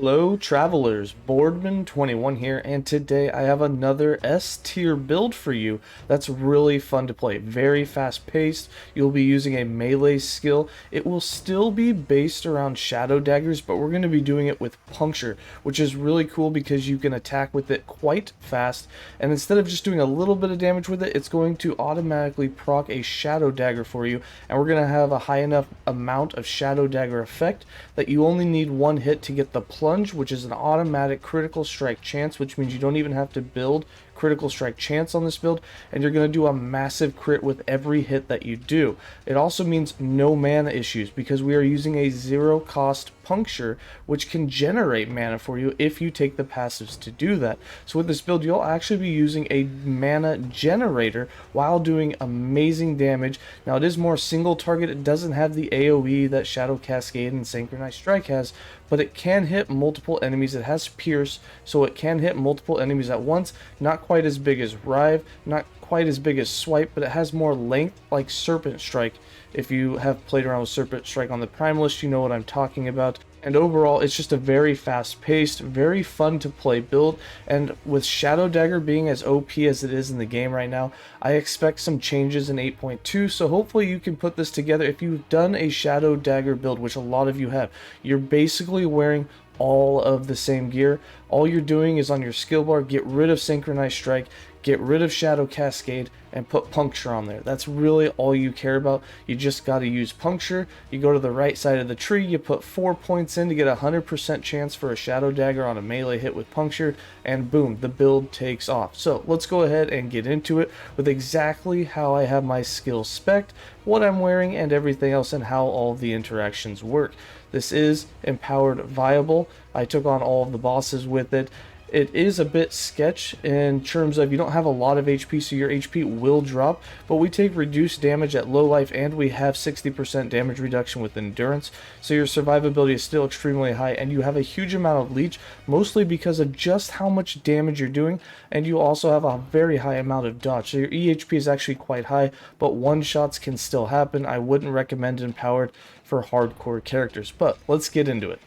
Hello travelers, Boardman21 here, and today I have another S tier build for you that's really fun to play. Very fast paced, you'll be using a melee skill. It will still be based around Shadow Daggers, but we're going to be doing it with Puncture, which is really cool because you can attack with it quite fast, and instead of just doing a little bit of damage with it, it's going to automatically proc a Shadow Dagger for you, and we're going to have a high enough amount of Shadow Dagger effect that you only need one hit to get the plunge, which is an automatic critical strike chance, which means you don't even have to build critical strike chance on this build, and you're going to do a massive crit with every hit that you do. It also means no mana issues because we are using a zero cost puncture, which can generate mana for you if you take the passives to do that. So with this build, you'll actually be using a mana generator while doing amazing damage. Now it is more single target, it doesn't have the AoE that Shadow Cascade and Synchronized Strike has, but it can hit multiple enemies. It has Pierce, so it can hit multiple enemies at once. Not quite as big as Rive, not quite as big as Swipe, but it has more length like Serpent Strike. If you have played around with Serpent Strike on the Prime list, you know what I'm talking about. And overall, it's just a very fast-paced, very fun to play build, and with Shadow Dagger being as OP as it is in the game right now, I expect some changes in 8.2, so hopefully you can put this together. If you've done a Shadow Dagger build, which a lot of you have, you're basically wearing all of the same gear. All you're doing is on your skill bar, get rid of Synchronized Strike, get rid of Shadow Cascade, and put Puncture on there. That's really all you care about. You just got to use Puncture. You go to the right side of the tree, you put 4 points in to get a 100% chance for a Shadow Dagger on a melee hit with Puncture, and boom, the build takes off. So let's go ahead and get into it with exactly how I have my skills spec'd, what I'm wearing, and everything else, and how all of the interactions work. This is empowered viable. I took on all of the bosses with it. It is a bit sketch in terms of you don't have a lot of HP, so your HP will drop, but we take reduced damage at low life, and we have 60% damage reduction with endurance, so your survivability is still extremely high, and you have a huge amount of leech, mostly because of just how much damage you're doing, and you also have a very high amount of dodge, so your EHP is actually quite high, but one-shots can still happen. I wouldn't recommend empowered for hardcore characters, but let's get into it.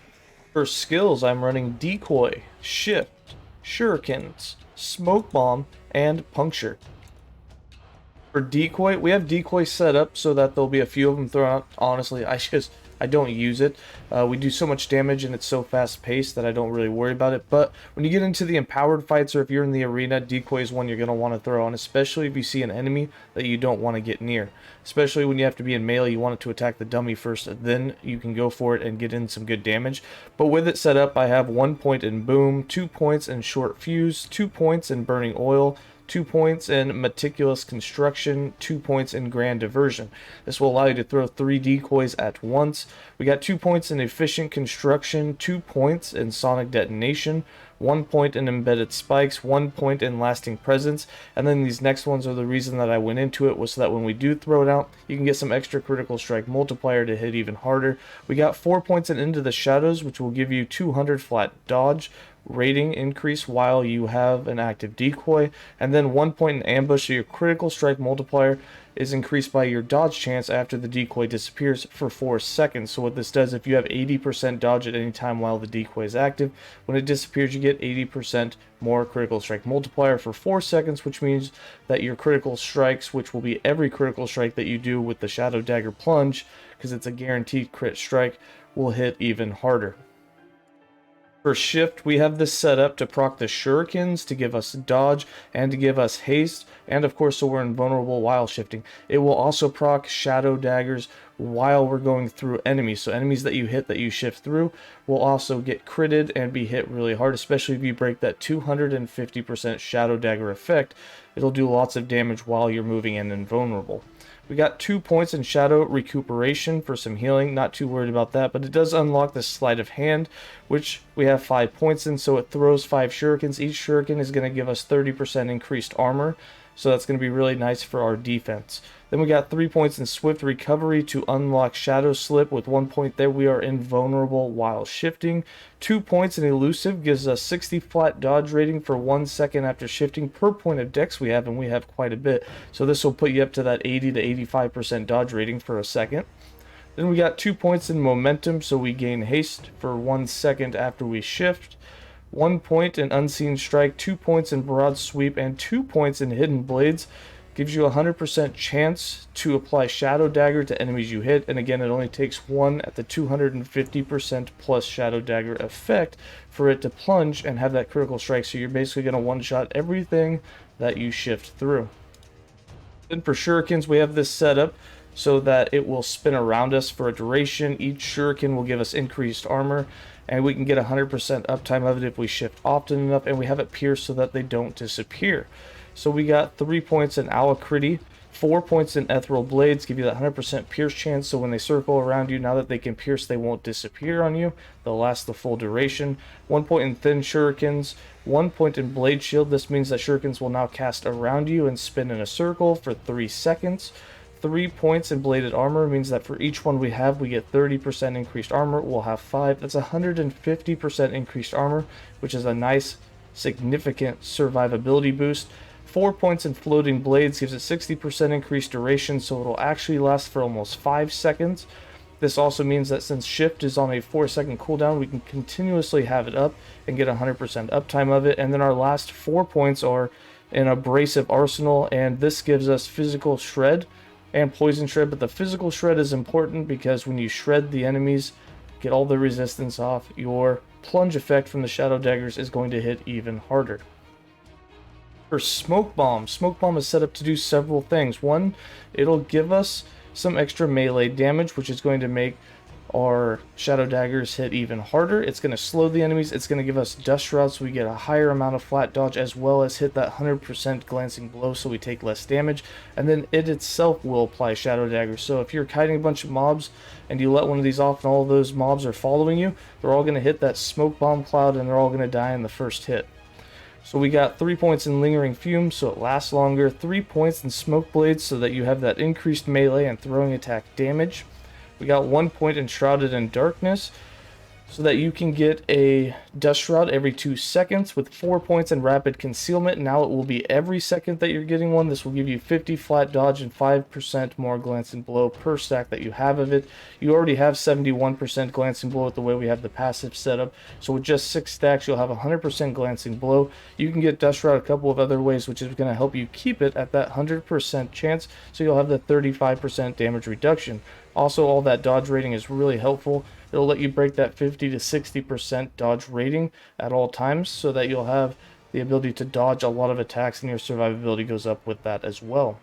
For skills, I'm running Decoy, Shift, Shurikens, Smoke Bomb, and Puncture. For Decoy, we have Decoy set up so that there'll be a few of them thrown out. Honestly, I don't use it. We do so much damage and it's so fast paced that I don't really worry about it. But when you get into the empowered fights, or if you're in the arena, Decoy is one you're going to want to throw on, especially if you see an enemy that you don't want to get near. Especially when you have to be in melee, you want it to attack the dummy first, then you can go for it and get in some good damage. But with it set up, I have 1 point in Boom, 2 points in Short Fuse, 2 points in Burning Oil, 2 points in Meticulous Construction, 2 points in Grand Diversion. This will allow you to throw 3 decoys at once. We got 2 points in Efficient Construction, 2 points in Sonic Detonation, 1 point in Embedded Spikes, 1 point in Lasting Presence, and then these next ones are the reason that I went into it, was so that when we do throw it out, you can get some extra critical strike multiplier to hit even harder. We got 4 points in Into the Shadows, which will give you 200 flat dodge rating increase while you have an active decoy, and then 1 point in Ambush, so your critical strike multiplier is increased by your dodge chance after the decoy disappears for 4 seconds. So what this does, if you have 80% dodge at any time while the decoy is active, when it disappears you get 80% more critical strike multiplier for 4 seconds, which means that your critical strikes, which will be every critical strike that you do with the Shadow Dagger Plunge, because it's a guaranteed crit strike, will hit even harder. For Shift, we have this set up to proc the Shurikens to give us dodge and to give us haste, and of course so we're invulnerable while shifting. It will also proc Shadow Daggers while we're going through enemies, so enemies that you hit that you shift through will also get critted and be hit really hard, especially if you break that 250% Shadow Dagger effect. It'll do lots of damage while you're moving and invulnerable. We got 2 points in Shadow Recuperation for some healing, not too worried about that, but it does unlock the Sleight of Hand, which we have 5 points in, so it throws 5 shurikens. Each shuriken is going to give us 30% increased armor, so that's going to be really nice for our defense. Then we got 3 points in Swift Recovery to unlock Shadow Slip. With 1 point there, we are invulnerable while shifting. 2 points in Elusive gives us 60 flat dodge rating for 1 second after shifting per point of dex we have, and we have quite a bit. So this will put you up to that 80 to 85% dodge rating for a second. Then we got 2 points in momentum, so we gain haste for 1 second after we shift. 1 point in unseen strike, 2 points in broad sweep, and 2 points in hidden blades. Gives you a 100% chance to apply Shadow Dagger to enemies you hit, and again, it only takes 1 at the 250% plus Shadow Dagger effect for it to plunge and have that critical strike, so you're basically going to one-shot everything that you shift through. Then for Shurikens, we have this set up so that it will spin around us for a duration. Each Shuriken will give us increased armor, and we can get 100% uptime of it if we shift often enough, and we have it pierced so that they don't disappear. So we got 3 points in Alacrity, 4 points in Ethereal Blades, give you that 100% pierce chance, so when they circle around you, now that they can pierce, they won't disappear on you. They'll last the full duration. 1 point in Thin Shurikens, 1 point in Blade Shield. This means that Shurikens will now cast around you and spin in a circle for 3 seconds. 3 points in Bladed Armor means that for each one we have, we get 30% increased armor. We'll have 5. That's 150% increased armor, which is a nice, significant survivability boost. 4 points in Floating Blades gives it 60% increased duration, so it'll actually last for almost 5 seconds. This also means that since Shift is on a 4-second cooldown, we can continuously have it up and get 100% uptime of it. And then our last 4 points are in Abrasive Arsenal, and this gives us Physical Shred and Poison Shred, but the Physical Shred is important because when you shred the enemies, get all the resistance off, your plunge effect from the Shadow Daggers is going to hit even harder. For Smoke Bomb is set up to do several things. One, it'll give us some extra melee damage, which is going to make our Shadow Daggers hit even harder. It's going to slow the enemies. It's going to give us Dust Shroud, so we get a higher amount of flat dodge, as well as hit that 100% glancing blow, so we take less damage. And then it itself will apply Shadow Daggers. So if you're kiting a bunch of mobs and you let one of these off and all of those mobs are following you, they're all going to hit that Smoke Bomb cloud and they're all going to die in the first hit. So we got 3 points in Lingering Fume, so it lasts longer. 3 points in Smoke Blades, so that you have that increased melee and throwing attack damage. We got 1 point in Shrouded in Darkness, so that you can get a Dust Shroud every 2 seconds, with 4 points in Rapid Concealment. Now it will be every second that you're getting one. This will give you 50 flat dodge and 5% more Glancing Blow per stack that you have of it. You already have 71% Glancing Blow with the way we have the passive setup, so with just 6 stacks you'll have 100% Glancing Blow. You can get Dust Shroud a couple of other ways, which is going to help you keep it at that 100% chance, so you'll have the 35% damage reduction. Also, all that dodge rating is really helpful. It'll let you break that 50 to 60% dodge rating at all times, so that you'll have the ability to dodge a lot of attacks, and your survivability goes up with that as well.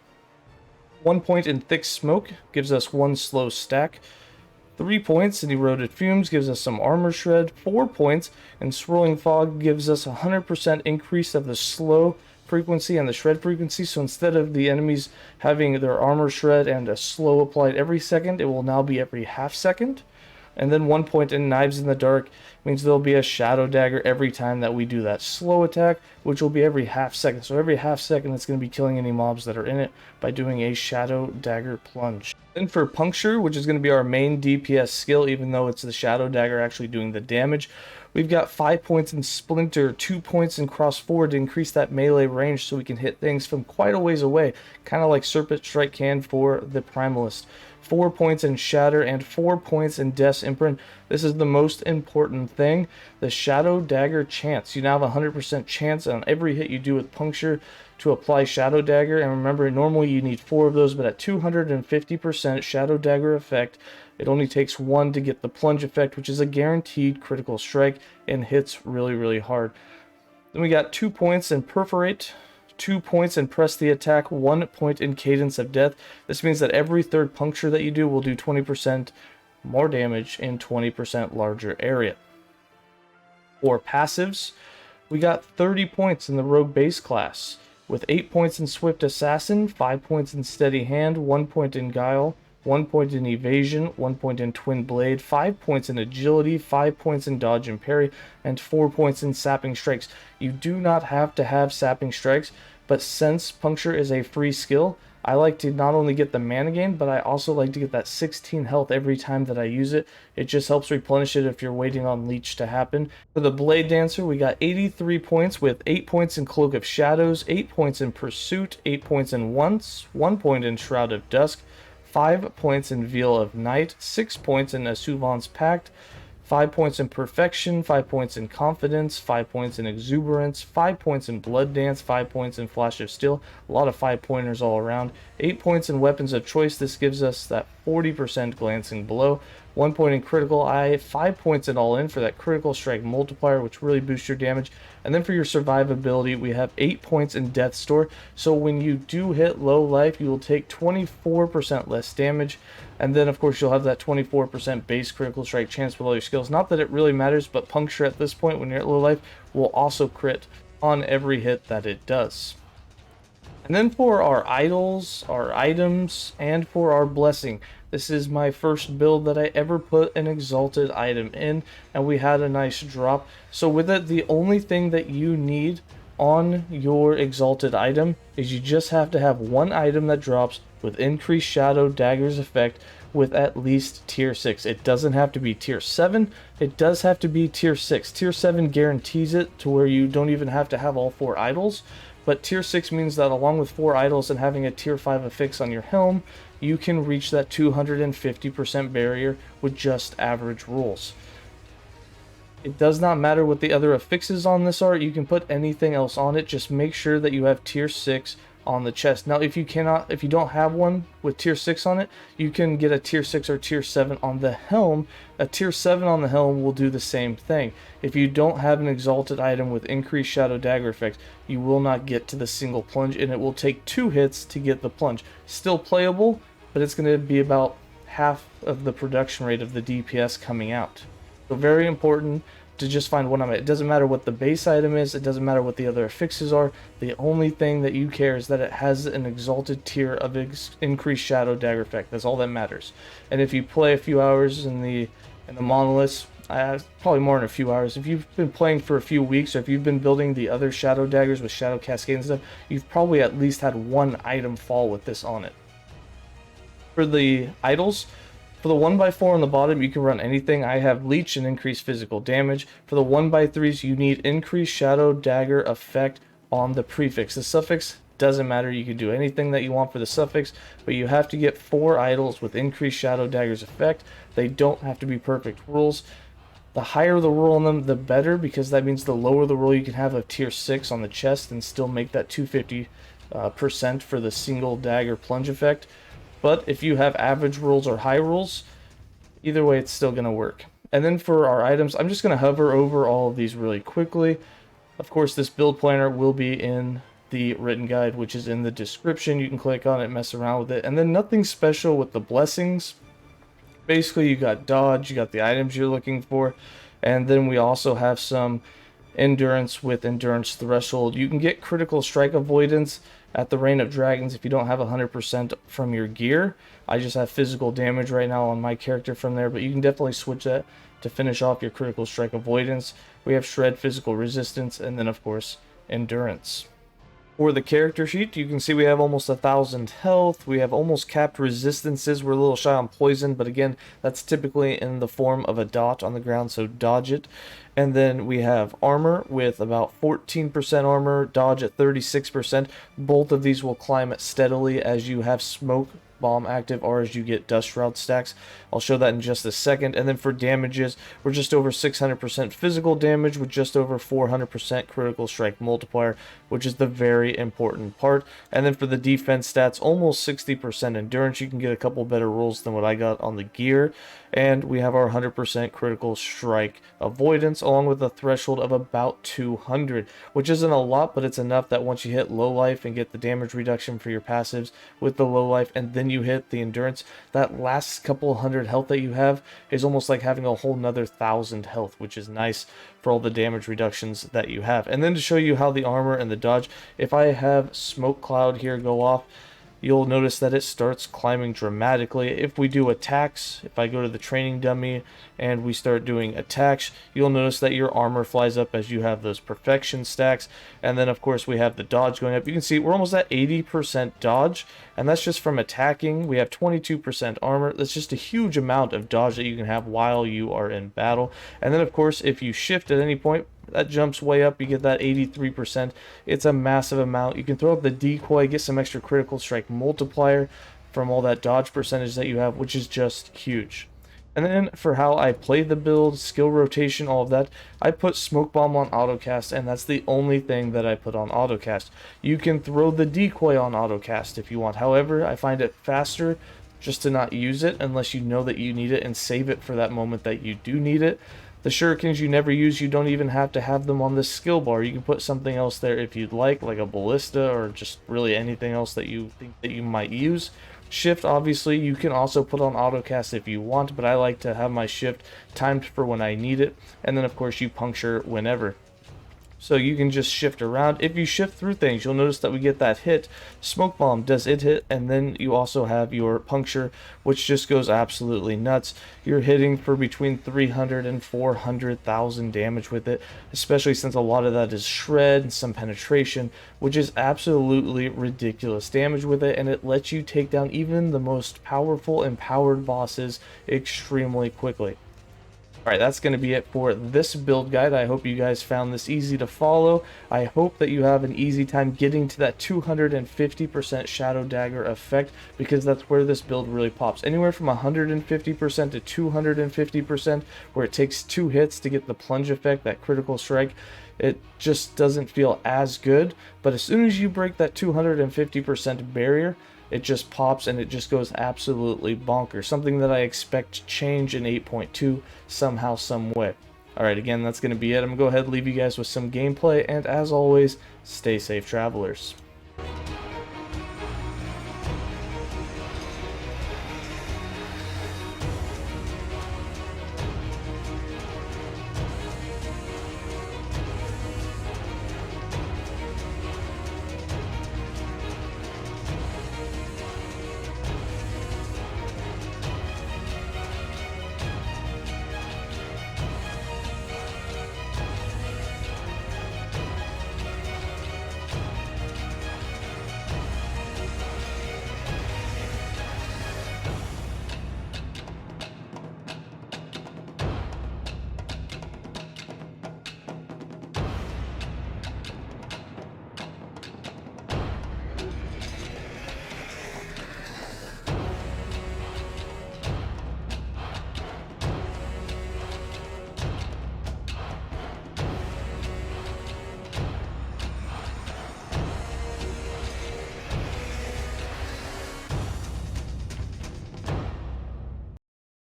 1 point in Thick Smoke gives us 1 slow stack. 3 points in Eroded Fumes gives us some armor shred. 4 points in Swirling Fog gives us 100% increase of the slow frequency and the shred frequency, so instead of the enemies having their armor shred and a slow applied every second, it will now be every half second. And then 1 point in Knives in the Dark means there'll be a Shadow Dagger every time that we do that slow attack, which will be every half second. So every half second it's going to be killing any mobs that are in it by doing a Shadow Dagger Plunge. Then for Puncture, which is going to be our main DPS skill, even though it's the Shadow Dagger actually doing the damage, we've got 5 points in Splinter, 2 points in Cross Forward to increase that melee range so we can hit things from quite a ways away, kind of like Serpent Strike can for the Primalist. 4 points in Shatter, and 4 points in Death's Imprint. This is the most important thing, the Shadow Dagger chance. You now have a 100% chance on every hit you do with Puncture to apply Shadow Dagger, and remember, normally you need 4 of those, but at 250% Shadow Dagger effect, it only takes 1 to get the plunge effect, which is a guaranteed critical strike and hits really, really hard. Then we got 2 points in Perforate, 2 points in Press the Attack, 1 point in Cadence of Death. This means that every third puncture that you do will do 20% more damage in 20% larger area. For passives, we got 30 points in the Rogue base class, with 8 points in Swift Assassin, 5 points in Steady Hand, 1 point in Guile, 1 point in Evasion, 1 point in Twin Blade, 5 points in Agility, 5 points in Dodge and Parry, and 4 points in Sapping Strikes. You do not have to have Sapping Strikes, but since Puncture is a free skill, I like to not only get the mana gain, but I also like to get that 16 health every time that I use it. It just helps replenish it if you're waiting on Leech to happen. For the Bladedancer, we got 83 points with 8 points in Cloak of Shadows, 8 points in Pursuit, 8 points in Once, 1 point in Shroud of Dusk, 5 points in Veil of Night, 6 points in Asuvan's Pact, 5 points in Perfection, 5 points in Confidence, 5 points in Exuberance, 5 points in Blood Dance, 5 points in Flash of Steel, a lot of 5-pointers all around, 8 points in Weapons of Choice. This gives us that 40% glancing blow, 1 point in Critical Eye, 5 points in All In for that critical strike multiplier, which really boosts your damage. And then for your survivability, we have 8 points in Death's Door. So when you do hit low life, you will take 24% less damage. And then, of course, you'll have that 24% base critical strike chance with all your skills. Not that it really matters, but Puncture at this point, when you're at low life, will also crit on every hit that it does. And then for our idols, our items, and for our blessing, this is my first build that I ever put an exalted item in, and we had a nice drop. So with it, the only thing that you need on your exalted item is you just have to have one item that drops with increased Shadow Dagger's effect with at least tier 6. It doesn't have to be tier 7, it does have to be tier 6. Tier 7 guarantees it to where you don't even have to have all 4 idols, but tier 6 means that along with 4 idols and having a tier 5 affix on your helm, you can reach that 250% barrier with just average rolls. It does not matter what the other affixes on this are, you can put anything else on it, just make sure that you have tier 6 on the chest. Now if you don't have one with tier 6 on it, you can get a tier 6 or tier 7 on the helm. A tier 7 on the helm will do the same thing. If you don't have an exalted item with increased Shadow Dagger effect, you will not get to the single plunge, and it will take 2 hits to get the plunge. Still playable, but it's going to be about half of the production rate of the DPS coming out. So very important to just find one item. It doesn't matter what the base item is, it doesn't matter what the other affixes are, the only thing that you care is that it has an exalted tier of increased Shadow Dagger effect. That's all that matters. And if you play a few hours in the monoliths, probably more than a few hours, if you've been playing for a few weeks, or if you've been building the other Shadow Daggers with Shadow Cascade and stuff, you've probably at least had one item fall with this on it. For the idols, for the 1x4 on the bottom, you can run anything. I have Leech and increased physical damage. For the 1x3s, you need increased Shadow Dagger effect on the prefix. The suffix doesn't matter. You can do anything that you want for the suffix, but you have to get 4 idols with increased Shadow Dagger's effect. They don't have to be perfect rules. The higher the roll on them, the better, because that means the lower the roll you can have of tier 6 on the chest and still make that 250% for the single dagger plunge effect. But if you have average rolls or high rolls, either way it's still going to work. And then for our items, I'm just going to hover over all of these really quickly. Of course, this build planner will be in the written guide, which is in the description. You can click on it, mess around with it. And then nothing special with the blessings. Basically, you got dodge, you got the items you're looking for, and then we also have some endurance with endurance threshold. You can get critical strike avoidance at the Reign of Dragons if you don't have 100% from your gear. I just have physical damage right now on my character from there, but you can definitely switch that to finish off your critical strike avoidance. We have shred physical resistance, and then of course endurance. For the character sheet, you can see we have almost 1,000 health. We have almost capped resistances. We're a little shy on poison, but again, that's typically in the form of a dot on the ground, so dodge it. And then we have armor with about 14% armor, dodge at 36%. Both of these will climb steadily as you have smoke bomb active or as you get dust shroud stacks. I'll show that in just a second. And then for damages, we're just over 600% physical damage with just over 400% critical strike multiplier, which is the very important part. And then for the defense stats, almost 60% endurance. You can get a couple better rolls than what I got on the gear. And we have our 100% critical strike avoidance, along with a threshold of about 200, which isn't a lot, but it's enough that once you hit low life and get the damage reduction for your passives with the low life, and then you hit the endurance, that last couple hundred health that you have is almost like having a whole nother 1,000 health, which is nice for all the damage reductions that you have. And then to show you how the armor and the dodge, if I have smoke cloud here go off, you'll notice that it starts climbing dramatically. If we do attacks, if I go to the training dummy and we start doing attacks, you'll notice that your armor flies up as you have those perfection stacks. And then of course we have the dodge going up. You can see we're almost at 80% dodge, and that's just from attacking. We have 22% armor. That's just a huge amount of dodge that you can have while you are in battle. And then of course if you shift at any point, that jumps way up, you get that 83%. It's a massive amount. You can throw up the decoy, get some extra critical strike multiplier from all that dodge percentage that you have, which is just huge. And then for how I play the build, skill rotation, all of that, I put Smoke Bomb on autocast, and that's the only thing that I put on autocast. You can throw the Decoy on autocast if you want. However, I find it faster just to not use it unless you know that you need it and save it for that moment that you do need it. The Shurikens you never use, you don't even have to have them on the skill bar. You can put something else there if you'd like a ballista or just really anything else that you think that you might use. Shift, obviously, you can also put on autocast if you want, but I like to have my shift timed for when I need it. And then, of course, you puncture whenever. So you can just shift around. If you shift through things, you'll notice that we get that hit. Smoke Bomb does it hit, and then you also have your puncture, which just goes absolutely nuts. You're hitting for between 300 and 400,000 damage with it, especially since a lot of that is shred and some penetration, which is absolutely ridiculous damage with it, and it lets you take down even the most powerful and powered bosses extremely quickly. Alright, that's going to be it for this build guide. I hope you guys found this easy to follow. I hope that you have an easy time getting to that 250% Shadow Dagger effect, because that's where this build really pops. Anywhere from 150% to 250%, where it takes 2 hits to get the plunge effect, that critical strike, it just doesn't feel as good. But as soon as you break that 250% barrier, it just pops and it just goes absolutely bonkers. Something that I expect to change in 8.2 somehow, some way. Alright, again, that's going to be it. I'm going to go ahead and leave you guys with some gameplay, and as always, stay safe, travelers.